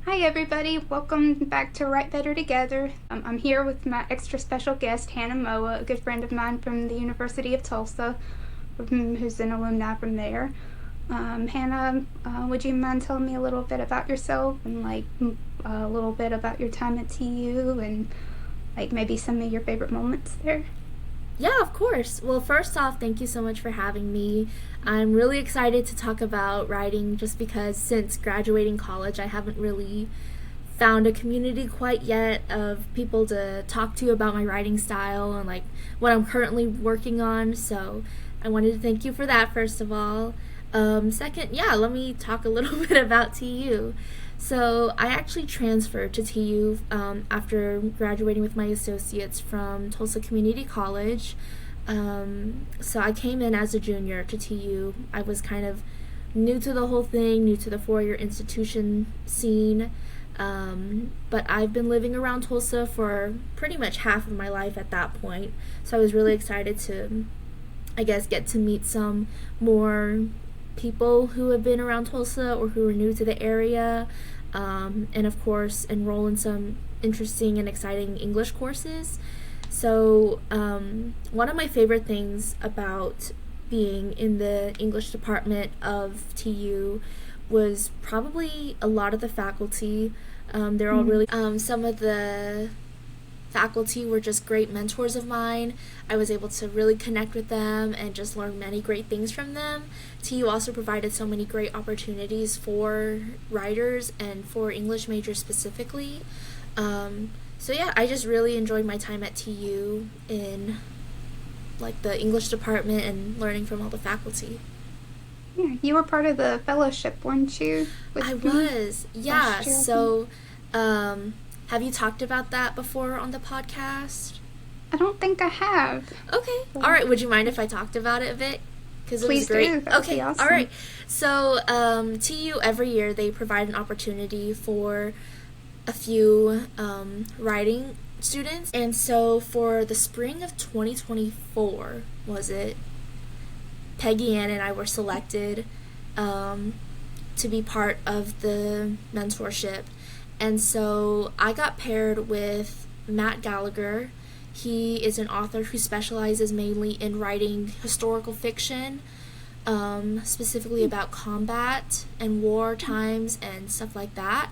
Hi everybody, welcome back to Write Better Together. I'm here with my extra special guest, Hannah Moua, a good friend of mine from the University of Tulsa, who's an alumni from there. Hannah, would you mind telling me a little bit about yourself and a little bit about your time at TU and maybe some of your favorite moments there? Yeah, of course. Well, first off, thank you so much for having me. I'm really excited to talk about writing just because since graduating college, I haven't really found a community quite yet of people to talk to about my writing style and what I'm currently working on. So I wanted to thank you for that, first of all. Second, yeah, let me talk a little bit about TU. So I actually transferred to TU after graduating with my associates from Tulsa Community College. So I came in as a junior to TU. I was kind of new to the whole thing, new to the four-year institution scene. But I've been living around Tulsa for pretty much half of my life at that point. So I was really excited to, I guess, get to meet some more people who have been around Tulsa or who are new to the area, and of course enroll in some interesting and exciting English courses. So one of my favorite things about being in the English department of TU was probably a lot of the faculty. They're all really, some of the faculty were just great mentors of mine. I was able to really connect with them and just learn many great things from them. TU also provided so many great opportunities for writers and for English majors specifically. So yeah, I just really enjoyed my time at TU in the English department and learning from all the faculty. Yeah, you were part of the fellowship, weren't you? I was, yeah. So, have you talked about that before on the podcast? I don't think I have. Okay. All right. Would you mind if I talked about it a bit? Because it was Please great. do. That would Okay. be awesome. All right. So, TU every year they provide an opportunity for a few writing students, and so for the spring of 2024, was it? Peggyann and I were selected to be part of the mentorship. And so I got paired with Matt Gallagher. He is an author who specializes mainly in writing historical fiction, specifically about combat and war times and stuff like that.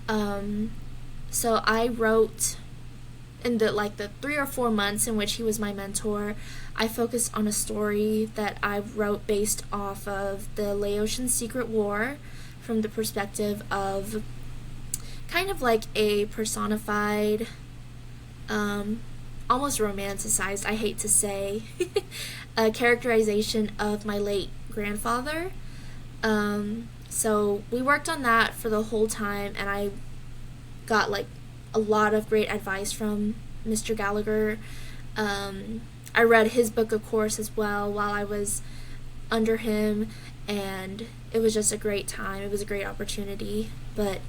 So I wrote in the 3 or 4 months in which he was my mentor. I focused on a story that I wrote based off of the Laotian Secret War from the perspective of kind of like a personified, almost romanticized, I hate to say, a characterization of my late grandfather. So we worked on that for the whole time, and I got a lot of great advice from Mr. Gallagher. I read his book, of course, as well while I was under him, and it was just a great time. It was a great opportunity. But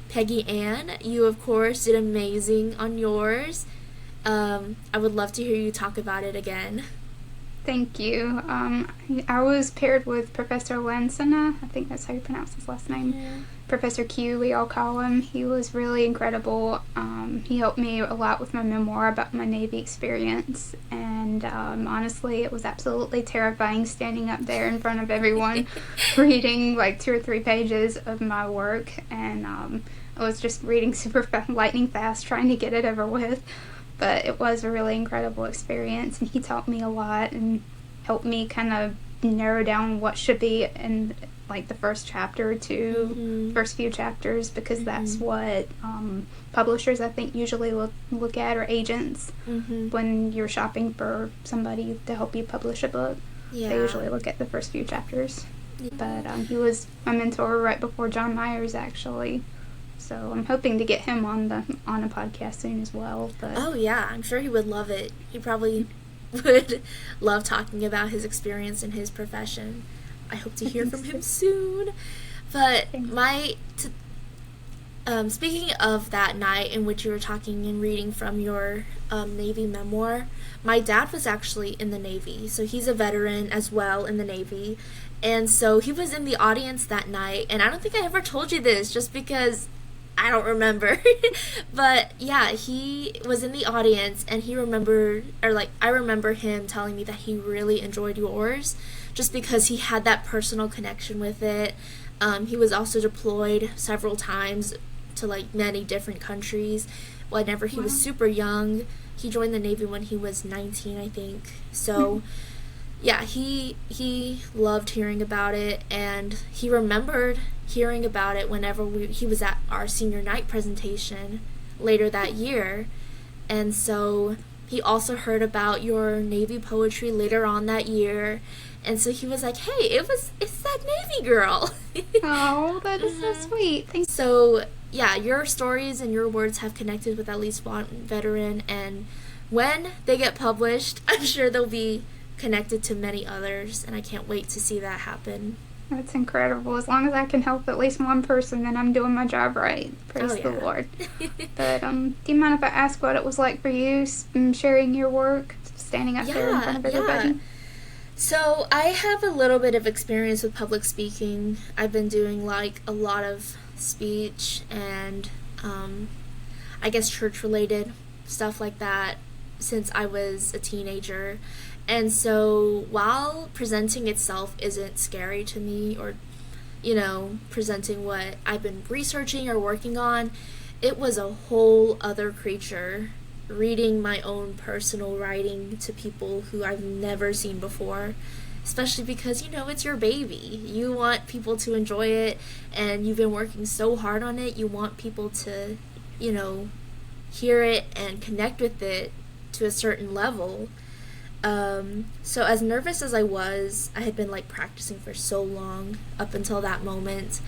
Peggyann, you, of course, did amazing on yours. I would love to hear you talk about it again. Thank you. I was paired with Professor Lansana. I think that's how you pronounce his last name. Yeah. Professor Q, we all call him. He was really incredible. He helped me a lot with my memoir about my Navy experience. And honestly, it was absolutely terrifying standing up there in front of everyone reading 2 or 3 pages of my work. And I was just reading super lightning fast, trying to get it over with. But it was a really incredible experience, and he taught me a lot and helped me kind of narrow down what should be in the first chapter to first few chapters, because that's what publishers, I think, usually look at, or agents, when you're shopping for somebody to help you publish a book. Yeah. They usually look at the first few chapters. But he was my mentor right before John Myers, actually. So I'm hoping to get him on a podcast soon as well. But Oh yeah, I'm sure he would love it. He probably would love talking about his experience in his profession. I hope to hear from him soon. But speaking of that night in which you were talking and reading from your Navy memoir, my dad was actually in the Navy, so he's a veteran as well in the Navy. And so he was in the audience that night, and I don't think I ever told you this, just because I don't remember. But yeah, he was in the audience and he remembered, or like, I remember him telling me that he really enjoyed yours just because he had that personal connection with it. He was also deployed several times to like many different countries whenever he was super young. He joined the Navy when he was 19, I think. So yeah, he loved hearing about it, and he remembered hearing about it whenever he was at our senior night presentation later that year. And so he also heard about your Navy poetry later on that year, and so he was like, hey, it's that Navy girl. Oh, that is so sweet. Thanks. So yeah, your stories and your words have connected with at least one veteran, and when they get published, I'm sure they'll be connected to many others, and I can't wait to see that happen. That's incredible. As long as I can help at least one person, then I'm doing my job right. Praise the Lord. But do you mind if I ask what it was like for you sharing your work, standing up there in front of everybody? Yeah. So I have a little bit of experience with public speaking. I've been doing like a lot of speech and I guess church-related stuff like that since I was a teenager. And so while presenting itself isn't scary to me, or, you know, presenting what I've been researching or working on, it was a whole other creature reading my own personal writing to people who I've never seen before, especially because, you know, it's your baby. You want people to enjoy it, and you've been working so hard on it. You want people to, you know, hear it and connect with it to a certain level. So as nervous as I was, I had been like practicing for so long up until that moment.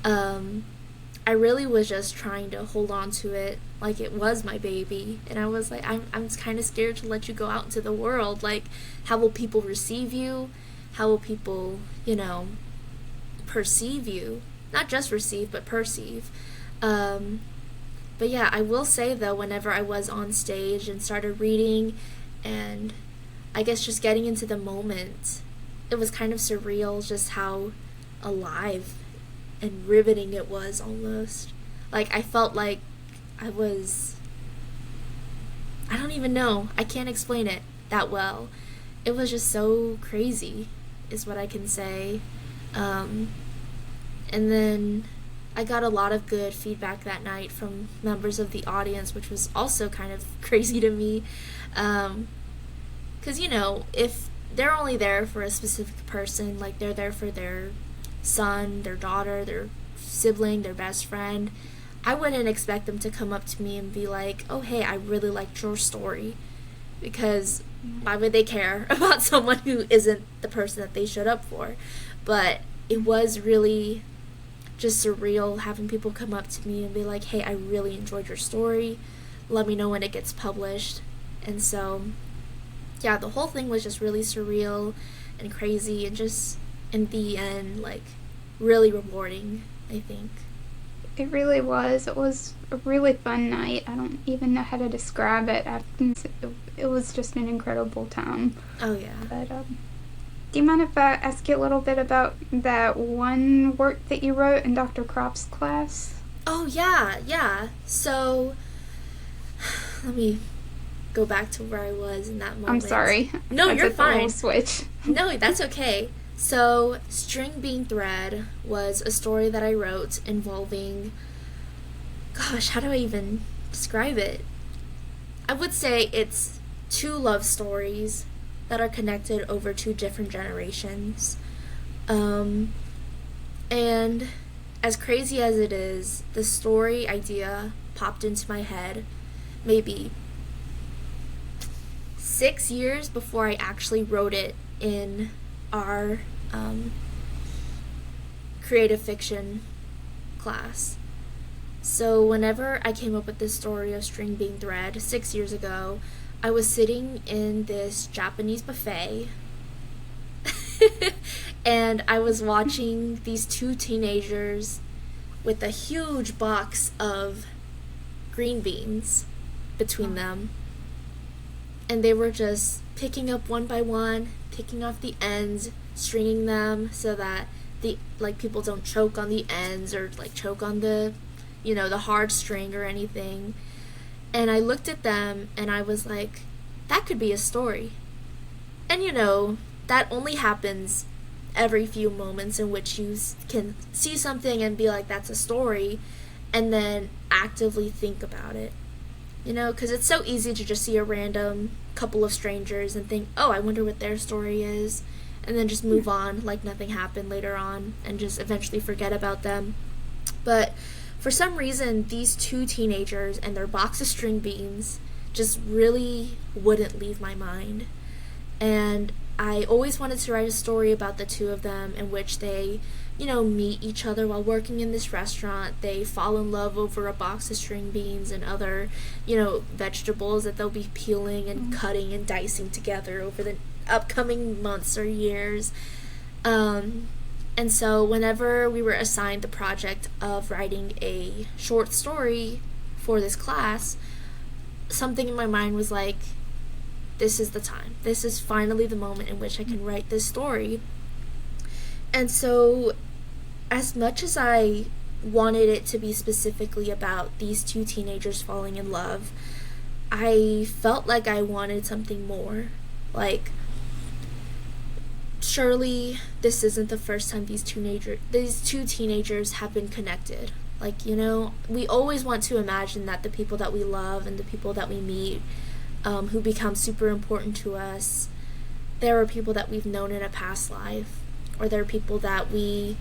I really was just trying to hold on to it like it was my baby, and I was like, I'm kind of scared to let you go out into the world. Like, how will people receive you? How will people, you know, perceive you? Not just receive, but perceive. But yeah, I will say though, whenever I was on stage and started reading and I guess just getting into the moment, it was kind of surreal just how alive and riveting it was almost. Like, I felt like I don't even know. I can't explain it that well. It was just so crazy, is what I can say. And then I got a lot of good feedback that night from members of the audience, which was also kind of crazy to me. Because, you know, if they're only there for a specific person, like they're there for their son, their daughter, their sibling, their best friend, I wouldn't expect them to come up to me and be like, oh, hey, I really liked your story. Because why would they care about someone who isn't the person that they showed up for? But it was really just surreal having people come up to me and be like, hey, I really enjoyed your story. Let me know when it gets published. And so yeah, the whole thing was just really surreal and crazy, and just in the end, like, really rewarding, I think. It really was. It was a really fun night. I don't even know how to describe it. It was just an incredible time. Oh yeah. But do you mind if I ask you a little bit about that one work that you wrote in Dr. Kropp's class? Oh yeah. So let me go back to where I was in that moment. I'm sorry. No, you're fine. A little switch. No, that's okay. So, String Bean Thread was a story that I wrote involving, gosh, how do I even describe it? I would say it's two love stories that are connected over two different generations. And as crazy as it is, the story idea popped into my head maybe 6 years before I actually wrote it in our creative fiction class. So whenever I came up with this story of String Bean Thread 6 years ago, I was sitting in this Japanese buffet and I was watching these two teenagers with a huge box of green beans between them, and they were just picking up one by one, picking off the ends, stringing them so that the people don't choke on the ends or choke on the the hard string or anything. And I looked at them and I was like, that could be a story. And that only happens every few moments in which you can see something and be like, that's a story, and then actively think about it. Because it's so easy to just see a random couple of strangers and think, oh, I wonder what their story is, and then just move on like nothing happened later on and just eventually forget about them. But for some reason, these two teenagers and their box of string beans just really wouldn't leave my mind. And I always wanted to write a story about the two of them in which they, meet each other while working in this restaurant. They fall in love over a box of string beans and other, vegetables that they'll be peeling and cutting and dicing together over the upcoming months or years. And so whenever we were assigned the project of writing a short story for this class, something in my mind was like, this is the time. This is finally the moment in which I can write this story. And so, as much as I wanted it to be specifically about these two teenagers falling in love, I felt like I wanted something more. Like, surely this isn't the first time these two teenagers have been connected. Like, we always want to imagine that the people that we love and the people that we meet, who become super important to us, there are people that we've known in a past life, or there are people that we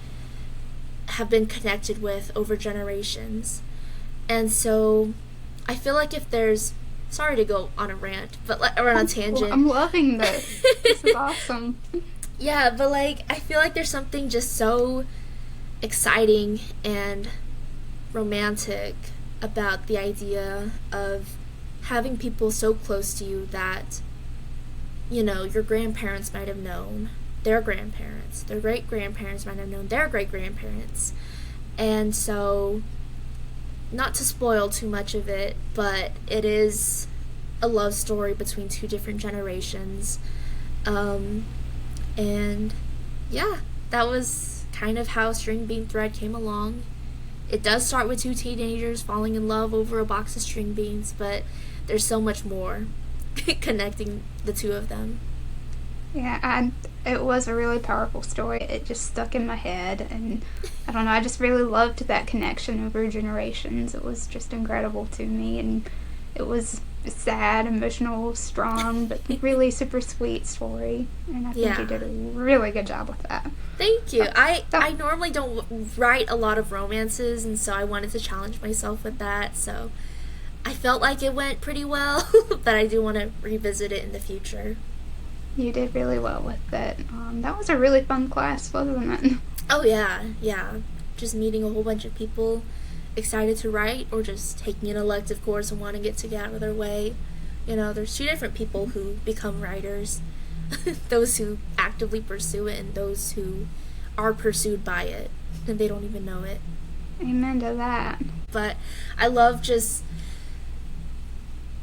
have been connected with over generations. And so I feel like if there's, sorry to go on a rant, but or on a tangent. I'm loving this. This is awesome. Yeah, but I feel like there's something just so exciting and romantic about the idea of having people so close to you that, your grandparents might have known their grandparents, their great-grandparents might have known their great-grandparents. And so, not to spoil too much of it, but it is a love story between two different generations. And yeah, that was kind of how String Bean Thread came along. It does start with two teenagers falling in love over a box of string beans, but there's so much more connecting the two of them. Yeah, it was a really powerful story. It just stuck in my head, and I don't know, I just really loved that connection over generations. It was just incredible to me, and it was sad, emotional, strong, but really super sweet story, and I think you did a really good job with that. Thank you. I normally don't write a lot of romances, and so I wanted to challenge myself with that, so I felt like it went pretty well, but I do want to revisit it in the future. You did really well with it. That was a really fun class, wasn't it? Oh, yeah. Just meeting a whole bunch of people excited to write, or just taking an elective course and wanting it to get out of their way. There's two different people who become writers. Those who actively pursue it and those who are pursued by it, and they don't even know it. Amen to that. But I love just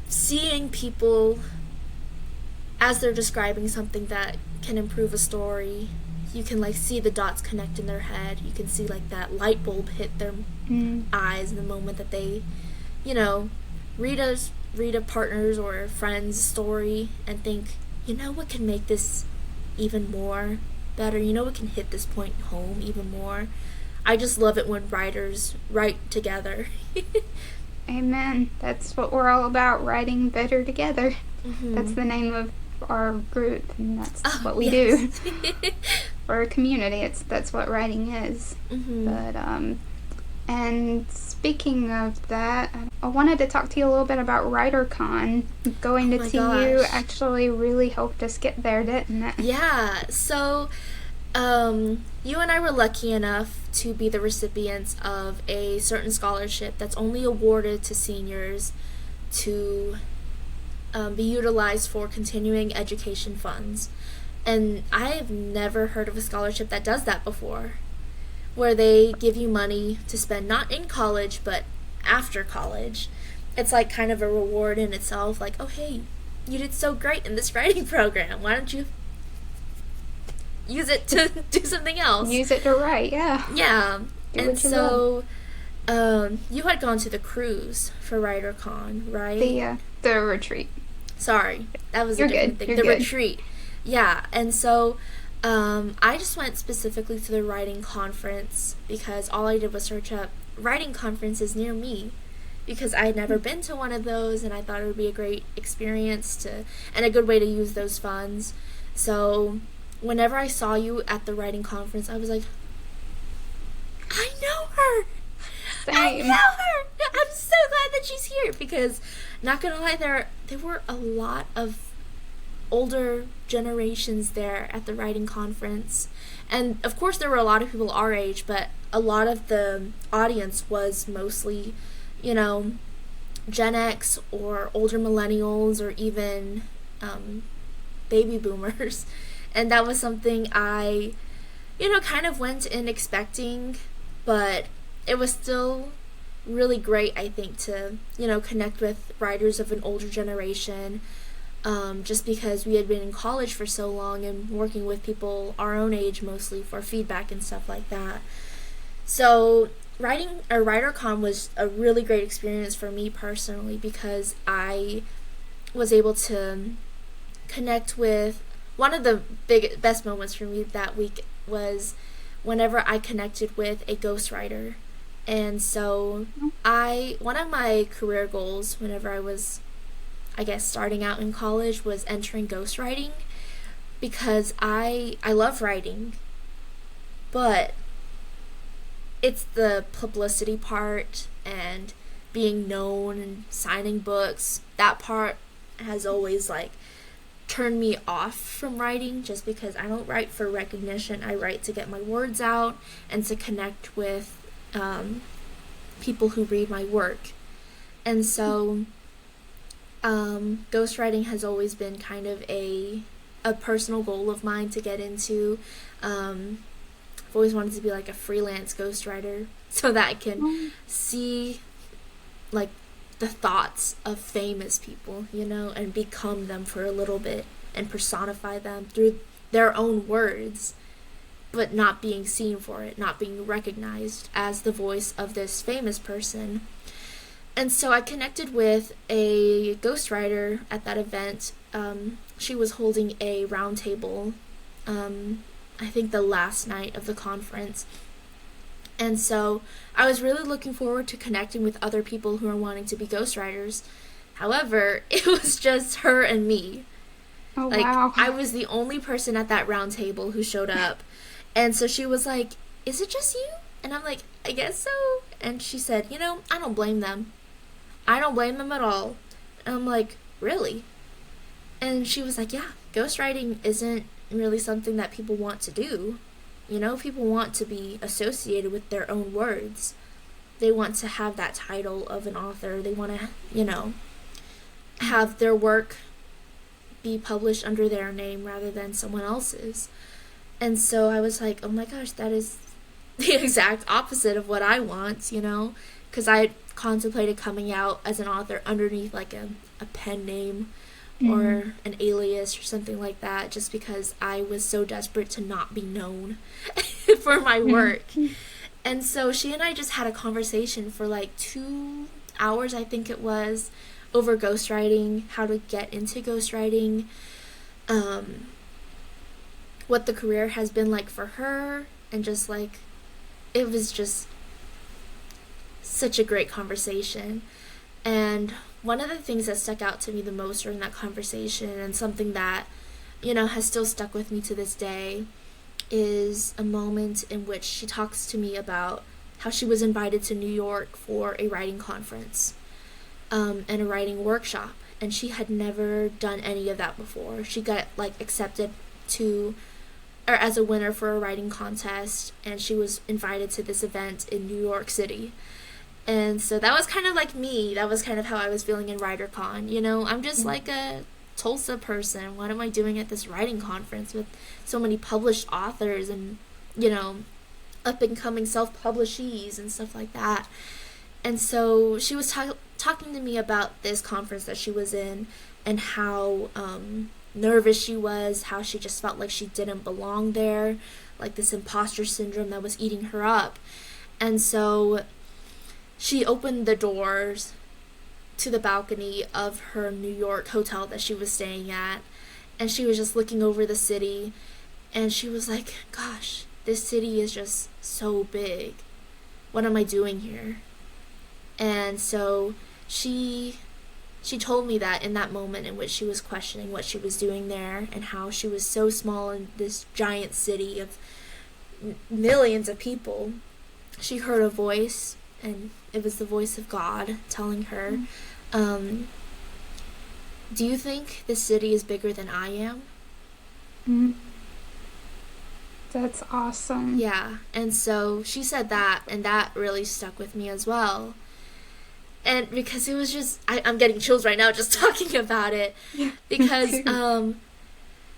seeing people, as they're describing something that can improve a story, you can see the dots connect in their head. You can see that light bulb hit their eyes in the moment that they, read a partner's or friend's story and think, what can make this even more better? What can hit this point home even more? I just love it when writers write together. Amen. That's what we're all about, writing better together. Mm-hmm. That's the name of our group, and that's what we do for our community. That's what writing is. Mm-hmm. But and speaking of that, I wanted to talk to you a little bit about WriterCon. Going to TU actually really helped us get there, didn't it? Yeah. So you and I were lucky enough to be the recipients of a certain scholarship that's only awarded to seniors to be utilized for continuing education funds. And I have never heard of a scholarship that does that before, where they give you money to spend not in college, but after college. It's kind of a reward in itself, oh, hey, you did so great in this writing program. Why don't you use it to do something else? Use it to write, yeah. Yeah. And so You had gone to the cruise for WriterCon, right? The retreat. Sorry, that was a You're different good. thing. You're The good. retreat. Yeah, and so I just went specifically to the writing conference because all I did was search up writing conferences near me because I had never been to one of those, and I thought it would be a great experience to and a good way to use those funds. So whenever I saw you at the writing conference, I was like, I know her. I know Same. her. I'm so glad that she's here because, not gonna lie, there were a lot of older generations there at the writing conference, and of course there were a lot of people our age, but a lot of the audience was mostly, you know, Gen X or older millennials or even baby boomers, and that was something I, kind of went in expecting, but it was still really great, I think, to, connect with writers of an older generation, just because we had been in college for so long and working with people our own age mostly for feedback and stuff like that. So, writing or WriterCon was a really great experience for me personally because I was able to connect with one of the best moments for me that week was whenever I connected with a ghostwriter. And so one of my career goals whenever I was, I guess, starting out in college was entering ghostwriting because I love writing, but it's the publicity part and being known and signing books. That part has always like turned me off from writing just because I don't write for recognition. I write to get my words out and to connect with people who read my work. And so ghostwriting has always been kind of a personal goal of mine to get into. I've always wanted to be like a freelance ghostwriter so that I can see like the thoughts of famous people, and become them for a little bit and personify them through their own words, but not being seen for it, not being recognized as the voice of this famous person. And so I connected with a ghostwriter at that event. She was holding a roundtable, I think the last night of the conference. And so I was really looking forward to connecting with other people who are wanting to be ghostwriters. However, it was just her and me. Oh, Like, wow. I was the only person at that round table who showed up. And so she was like, "Is it just you?" And I'm like, "I guess so." And she said, "I don't blame them. I don't blame them at all." And I'm like, "Really?" And she was like, "Yeah, ghostwriting isn't really something that people want to do. People want to be associated with their own words. They want to have that title of an author. They want to, have their work be published under their name rather than someone else's." And so I was like, oh my gosh, that is the exact opposite of what I want, because I had contemplated coming out as an author underneath like a pen name or an alias or something like that, just because I was so desperate to not be known for my work. And so she and I just had a conversation for like 2 hours, I think it was, over ghostwriting, how to get into ghostwriting, what the career has been like for her, and just like, it was just such a great conversation. And one of the things that stuck out to me the most during that conversation, and something that, has still stuck with me to this day, is a moment in which she talks to me about how she was invited to New York for a writing conference, and a writing workshop, and she had never done any of that before. She got like accepted to, or as a winner for a writing contest, and she was invited to this event in New York City. And so that was kind of like me. That was kind of how I was feeling in WriterCon. I'm just like a Tulsa person. What am I doing at this writing conference with so many published authors and, up and coming self-publishees and stuff like that? And so she was talking to me about this conference that she was in and how nervous she was, how she just felt like she didn't belong there, like this imposter syndrome that was eating her up. And so she opened the doors to the balcony of her New York hotel that she was staying at, and she was just looking over the city, and she was like, gosh, this city is just so big. What am I doing here? And so she told me that in that moment in which she was questioning what she was doing there and how she was so small in this giant city of millions of people, she heard a voice, and it was the voice of God telling her, do you think this city is bigger than I am? Mm. That's awesome. Yeah, and so she said that, and that really stuck with me as well. And because it was just, I'm getting chills right now just talking about it. Yeah, because,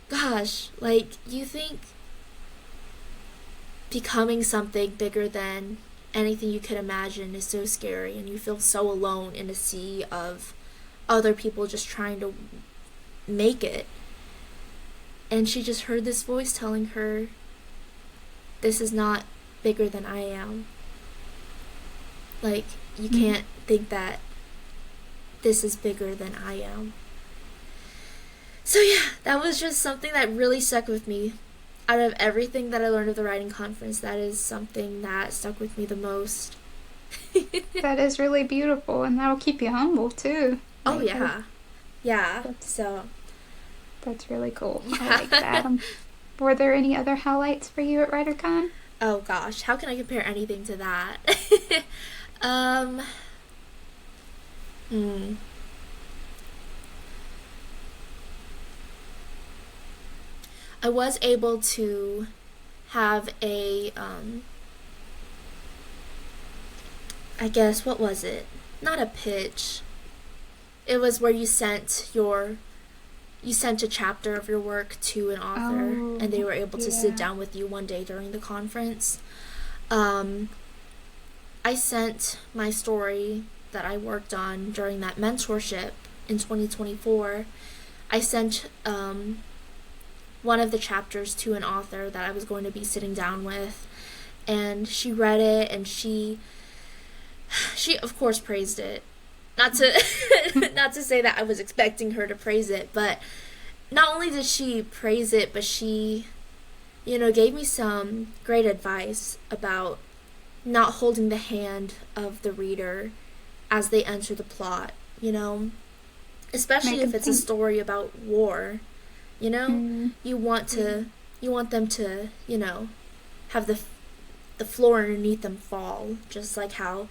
gosh, like, you think becoming something bigger than anything you could imagine is so scary, and you feel so alone in a sea of other people just trying to make it. And she just heard this voice telling her, this is not bigger than I am. Like, you can't think that this is bigger than I am. So yeah, that was just something that really stuck with me. Out of everything that I learned at the writing conference, that is something that stuck with me the most. That is really beautiful, and that'll keep you humble too. Oh yeah. Yeah. So that's really cool. Yeah. I like that. Were there any other highlights for you at WriterCon? Oh gosh, how can I compare anything to that? I was able to have a, I guess, what was it? Not a pitch. It was where you sent a chapter of your work to an author, and they were able to sit down with you one day during the conference. I sent my story that I worked on during that mentorship in 2024. I sent one of the chapters to an author that I was going to be sitting down with, and she read it, and she of course praised it. Not to say that I was expecting her to praise it, but not only did she praise it, but she, gave me some great advice about not holding the hand of the reader as they enter the plot, especially if it's a story about war, you want them to, have the floor underneath them fall, just like how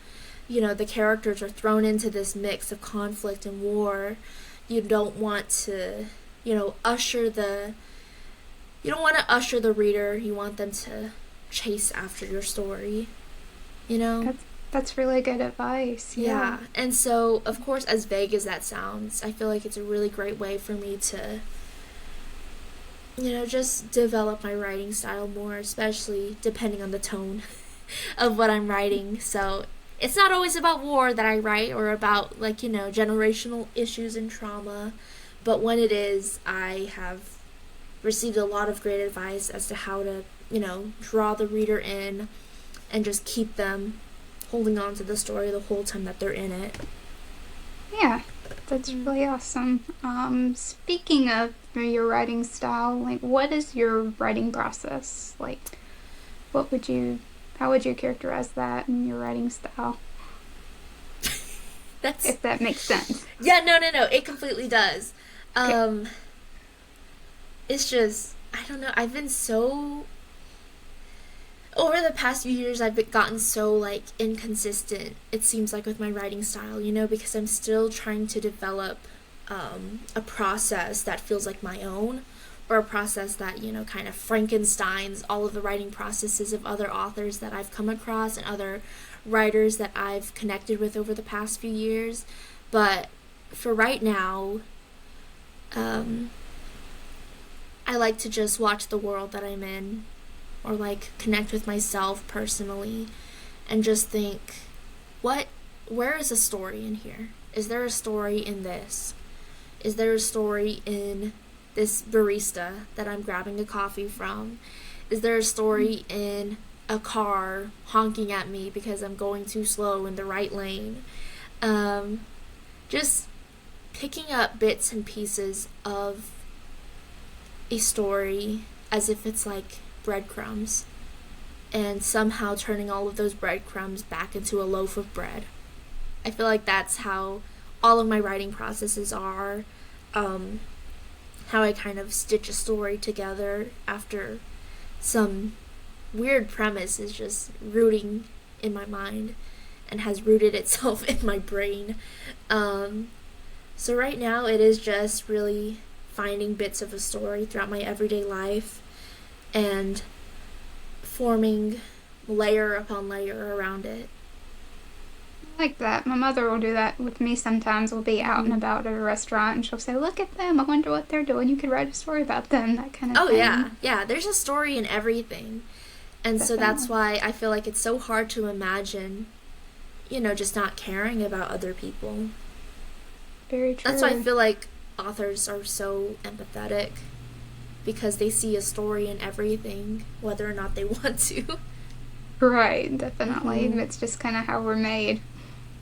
the characters are thrown into this mix of conflict and war. You don't want to, usher the reader. You want them to chase after your story, That's really good advice. Yeah. And so, of course, as vague as that sounds, I feel like it's a really great way for me to, just develop my writing style more, especially depending on the tone of what I'm writing. So it's not always about war that I write, or about, generational issues and trauma. But when it is, I have received a lot of great advice as to how to, draw the reader in and just keep them holding on to the story the whole time that they're in it. Yeah, that's really awesome. Speaking of your writing style, what is your writing process? How would you characterize that in your writing style? If that makes sense. Yeah, no, it completely does. Okay. It's just, I don't know, I've been so, over the past few years, I've gotten so, inconsistent, it seems like, with my writing style, because I'm still trying to develop a process that feels like my own, or a process that, kind of Frankensteins all of the writing processes of other authors that I've come across and other writers that I've connected with over the past few years. But for right now, I like to just watch the world that I'm in, or connect with myself personally, and just think, where is a story in here? Is there a story in this? Is there a story in this barista that I'm grabbing a coffee from? Is there a story in a car honking at me because I'm going too slow in the right lane. Um, just picking up bits and pieces of a story as if it's like breadcrumbs, and somehow turning all of those breadcrumbs back into a loaf of bread. I feel like that's how all of my writing processes are. How I kind of stitch a story together after some weird premise is just rooting in my mind and has rooted itself in my brain. So right now it is just really finding bits of a story throughout my everyday life and forming layer upon layer around it. I like that. My mother will do that with me sometimes. We'll be out and about at a restaurant and she'll say, "Look at them. I wonder what they're doing. You could write a story about them." That kind of Oh, thing. yeah. There's a story in everything. And so that's why I feel like it's so hard to imagine, just not caring about other people. Very true. That's why I feel like authors are so empathetic, because they see a story in everything, whether or not they want to. Right, definitely. Mm-hmm. It's just kind of how we're made.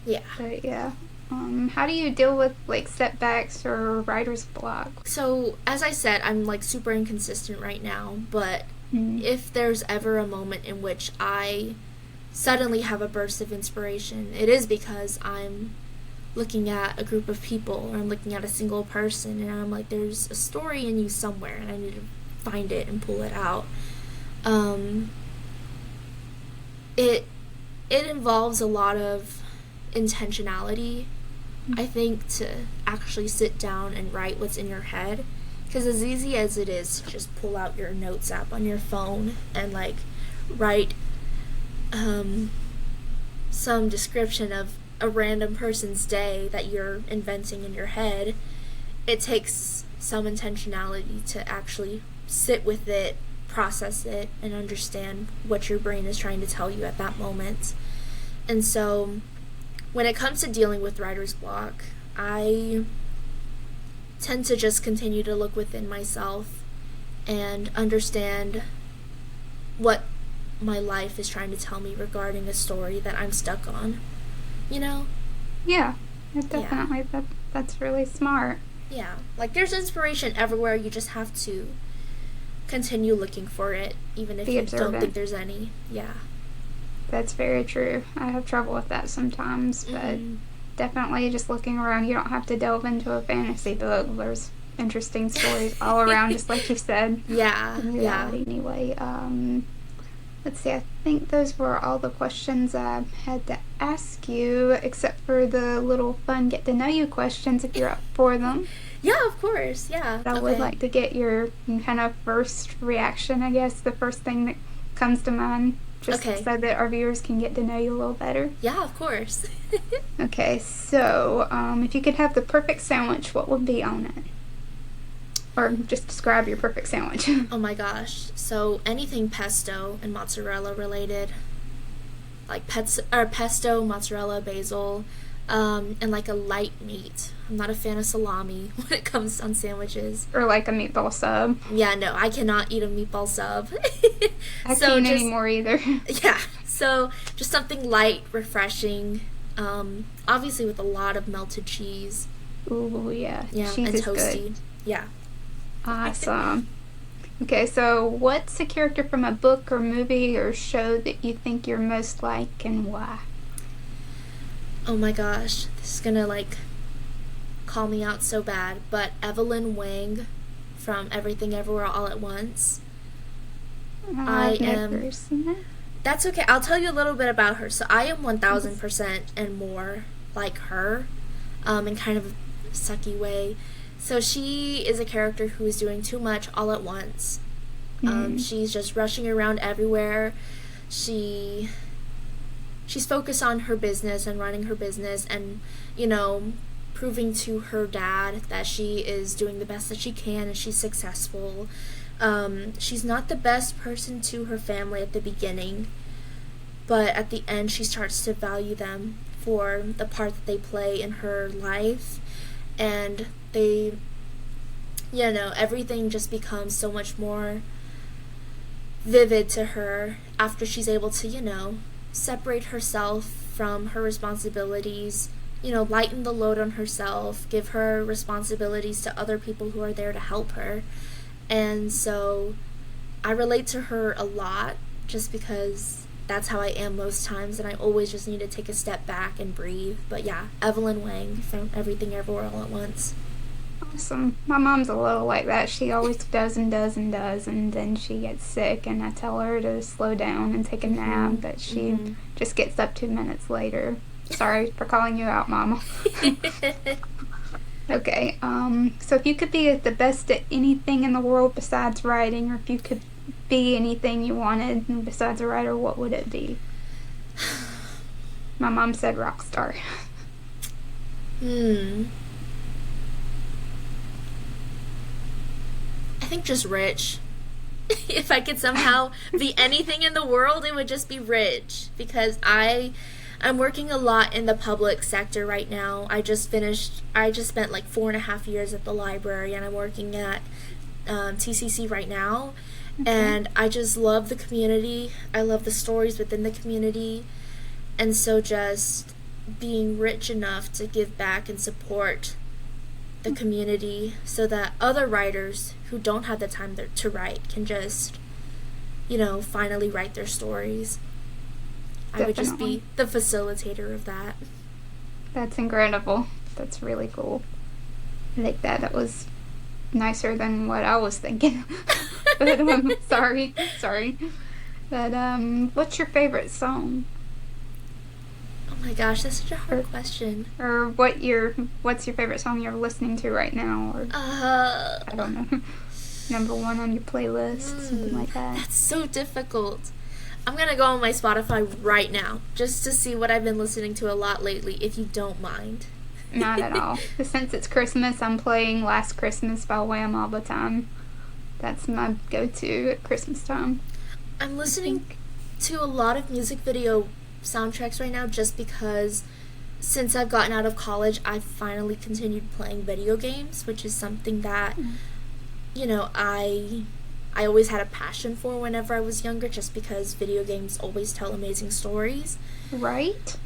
Yeah. But yeah. How do you deal with like setbacks or writer's block? So, as I said, I'm like super inconsistent right now, but if there's ever a moment in which I suddenly have a burst of inspiration, it is because I'm looking at a group of people, or I'm looking at a single person, and I'm like, there's a story in you somewhere, and I need to find it and pull it out. It involves a lot of intentionality, I think, to actually sit down and write what's in your head. Because as easy as it is to just pull out your notes app on your phone and like write some description of a random person's day that you're inventing in your head, it takes some intentionality to actually sit with it, process it, and understand what your brain is trying to tell you at that moment. And so when it comes to dealing with writer's block, I tend to just continue to look within myself and understand what my life is trying to tell me regarding a story that I'm stuck on. Yeah, definitely. Yeah. That's really smart. Yeah, like there's inspiration everywhere. You just have to continue looking for it, even if you don't think there's any. Yeah. That's very true. I have trouble with that sometimes, but definitely just looking around. You don't have to delve into a fantasy book. There's interesting stories all around, just like you said. Yeah. In reality, anyway. Let's see, I think those were all the questions I had to ask you, except for the little fun get to know you questions if you're up for them. Yeah, of course, yeah. I would like to get your kind of first reaction, I guess, the first thing that comes to mind, just so that our viewers can get to know you a little better. Yeah, of course. Okay, so if you could have the perfect sandwich, what would be on it? Or just describe your perfect sandwich. Oh my gosh. So anything pesto and mozzarella related. Like pesto, mozzarella, basil, and like a light meat. I'm not a fan of salami when it comes on sandwiches. Or like a meatball sub. Yeah, no, I cannot eat a meatball sub. I can't anymore either. Yeah, so just something light, refreshing, obviously with a lot of melted cheese. Ooh, yeah. Yeah, cheese and is toasty. Good. Yeah. Awesome. Okay, so what's a character from a book or movie or show that you think you're most like, and why? Oh my gosh, this is gonna like call me out so bad, but Evelyn Wang from Everything Everywhere All at Once. I've never seen that. That's okay. I'll tell you a little bit about her. So I am 1000% and more like her, in kind of a sucky way. So she is a character who is doing too much all at once. She's just rushing around everywhere. She's focused on her business and running her business and, proving to her dad that she is doing the best that she can and she's successful. She's not the best person to her family at the beginning, but at the end she starts to value them for the part that they play in her life, and everything just becomes so much more vivid to her after she's able to, separate herself from her responsibilities, lighten the load on herself, give her responsibilities to other people who are there to help her. And so I relate to her a lot just because that's how I am most times, and I always just need to take a step back and breathe. But yeah, Evelyn Wang from Everything Everywhere All at Once. Awesome. My mom's a little like that. She always does and does and does, and then she gets sick, and I tell her to slow down and take a nap, but she just gets up 2 minutes later. Sorry for calling you out, Mama. Okay, so if you could be the best at anything in the world besides writing, or if you could be anything you wanted besides a writer, what would it be? My mom said rock star. I think just rich. If I could somehow be anything in the world, it would just be rich, because I'm working a lot in the public sector right now. I just spent like 4.5 years at the library, and I'm working at TCC right now. Okay. And I just love the community. I love the stories within the community. And so just being rich enough to give back and support the community so that other writers who don't have the time to write can just, finally write their stories. Definitely. I would just be the facilitator of that. That's incredible. That's really cool. I like that. That was nicer than what I was thinking. But sorry. But what's your favorite song? Oh my gosh, that's such a hard question. Or what's your favorite song you're listening to right now? Or I don't know. Number one on your playlist, something like that. That's so difficult. I'm gonna go on my Spotify right now just to see what I've been listening to a lot lately, if you don't mind. Not at all. Since it's Christmas, I'm playing Last Christmas by Wham all the time. That's my go-to at Christmas time. I'm listening to a lot of music video soundtracks right now just because since I've gotten out of college, I've finally continued playing video games, which is something that, I always had a passion for whenever I was younger, just because video games always tell amazing stories. Right?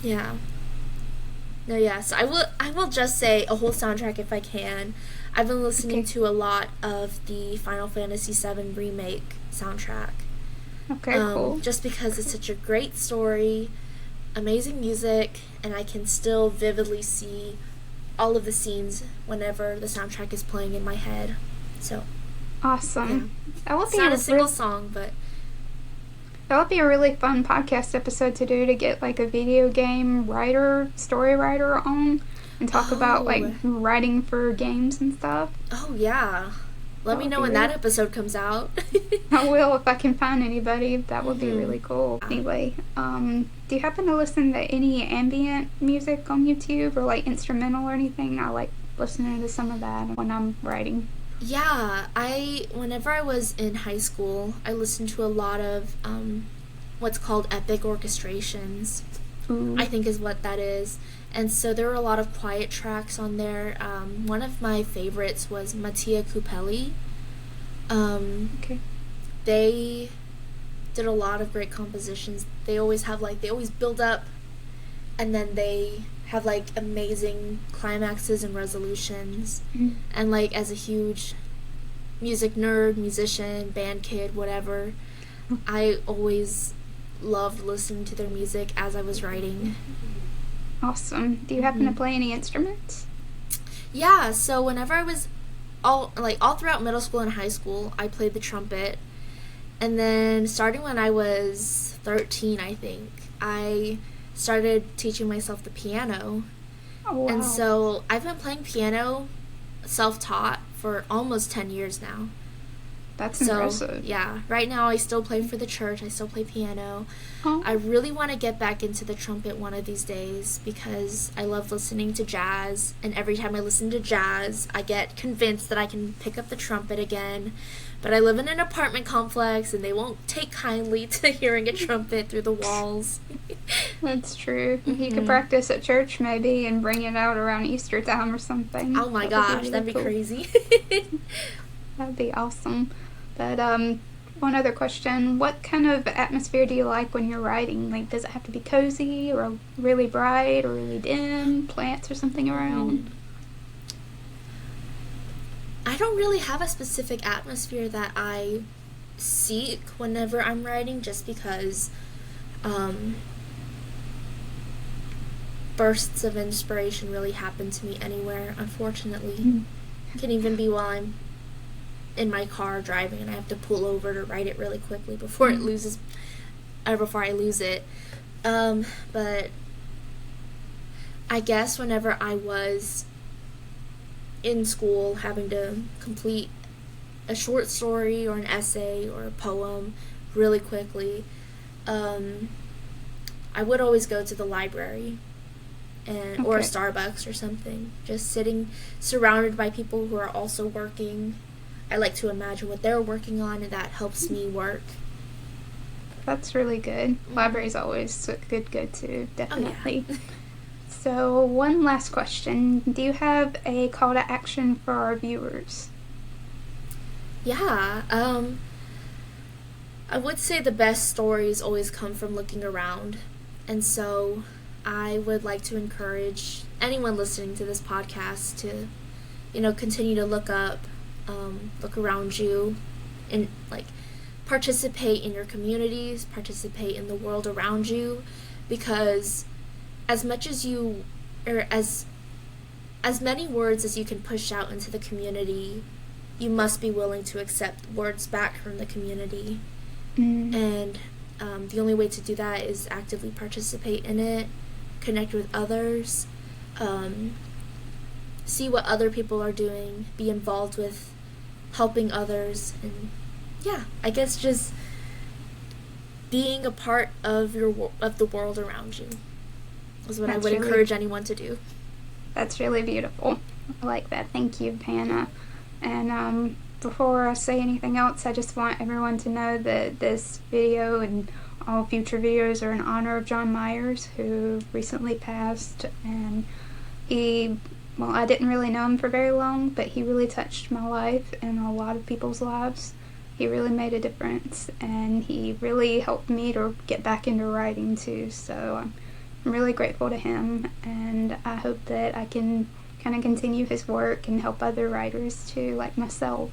Yeah. No, yeah. So I will just say a whole soundtrack if I can. I've been listening to a lot of the Final Fantasy VII Remake soundtrack. Okay, cool. Just because it's such a great story, amazing music, and I can still vividly see all of the scenes whenever the soundtrack is playing in my head. So awesome. Yeah. It's not a single song, but that would be a really fun podcast episode to do, to get like a video game story writer on and talk about like writing for games and stuff. Oh yeah. Let me know when that episode comes out. I will, if I can find anybody. That would be really cool. Anyway, do you happen to listen to any ambient music on YouTube, or like instrumental or anything? I like listening to some of that when I'm writing. Yeah, whenever I was in high school, I listened to a lot of what's called epic orchestrations. Ooh. I think is what that is. And so there were a lot of quiet tracks on there. One of my favorites was Mattia Kupeli. Okay. They did a lot of great compositions. They always build up, and then they have like amazing climaxes and resolutions. Mm-hmm. And like, as a huge music nerd, musician, band kid, whatever, I always loved listening to their music as I was writing. Awesome. Do you happen to play any instruments? Yeah, so whenever I was all throughout middle school and high school, I played the trumpet. And then starting when I was 13, I think, I started teaching myself the piano. Oh, wow. And so I've been playing piano self-taught for almost 10 years now. That's impressive. Yeah, right now I still play for the church. I still play piano. Oh. I really want to get back into the trumpet one of these days because I love listening to jazz. And every time I listen to jazz, I get convinced that I can pick up the trumpet again. But I live in an apartment complex, and they won't take kindly to hearing a trumpet through the walls. That's true. You could practice at church maybe and bring it out around Easter time or something. Oh my gosh, that'd be crazy. That'd be awesome. But one other question: what kind of atmosphere do you like when you're writing? Like, does it have to be cozy or really bright or really dim? Plants or something around? I don't really have a specific atmosphere that I seek whenever I'm writing, just because bursts of inspiration really happen to me anywhere, unfortunately. It can even be while I'm in my car driving and I have to pull over to write it really quickly before I lose it. But I guess whenever I was in school having to complete a short story or an essay or a poem really quickly, I would always go to the library or a Starbucks or something, just sitting surrounded by people who are also working. I like to imagine what they're working on, and that helps me work. That's really good. Library's always good too, definitely. Oh, yeah. So, one last question. Do you have a call to action for our viewers? Yeah, I would say the best stories always come from looking around. And so I would like to encourage anyone listening to this podcast to, continue to look around you, and participate in your communities, participate in the world around you, because as many words as you can push out into the community, you must be willing to accept words back from the community. And the only way to do that is actively participate in it, connect with others, see what other people are doing, be involved with helping others, and I guess just being a part of the world around you is what I would encourage anyone to do. That's really beautiful. I like that. Thank you, Hannah. And before I say anything else, I just want everyone to know that this video and all future videos are in honor of John Myers, who recently passed. And I didn't really know him for very long, but he really touched my life and a lot of people's lives. He really made a difference, and he really helped me to get back into writing too. So I'm really grateful to him, and I hope that I can kind of continue his work and help other writers too, like myself.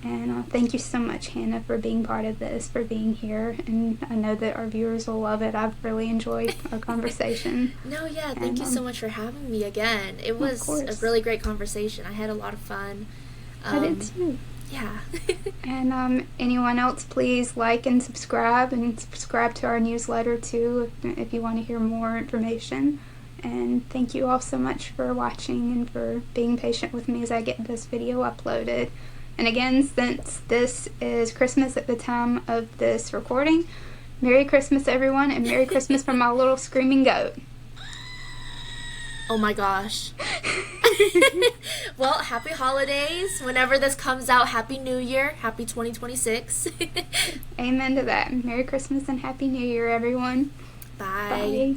And thank you so much, Hannah, for being part of this, for being here. And I know that our viewers will love it. I've really enjoyed our conversation. Thank you so much for having me again. It was a really great conversation. I had a lot of fun. I did too. Yeah. And anyone else, please like and subscribe to our newsletter too if you want to hear more information. And thank you all so much for watching and for being patient with me as I get this video uploaded. And again, since this is Christmas at the time of this recording, Merry Christmas, everyone, and Merry Christmas from my little screaming goat. Oh my gosh. Well, happy holidays. Whenever this comes out, Happy New Year. Happy 2026. Amen to that. Merry Christmas and Happy New Year, everyone. Bye. Bye.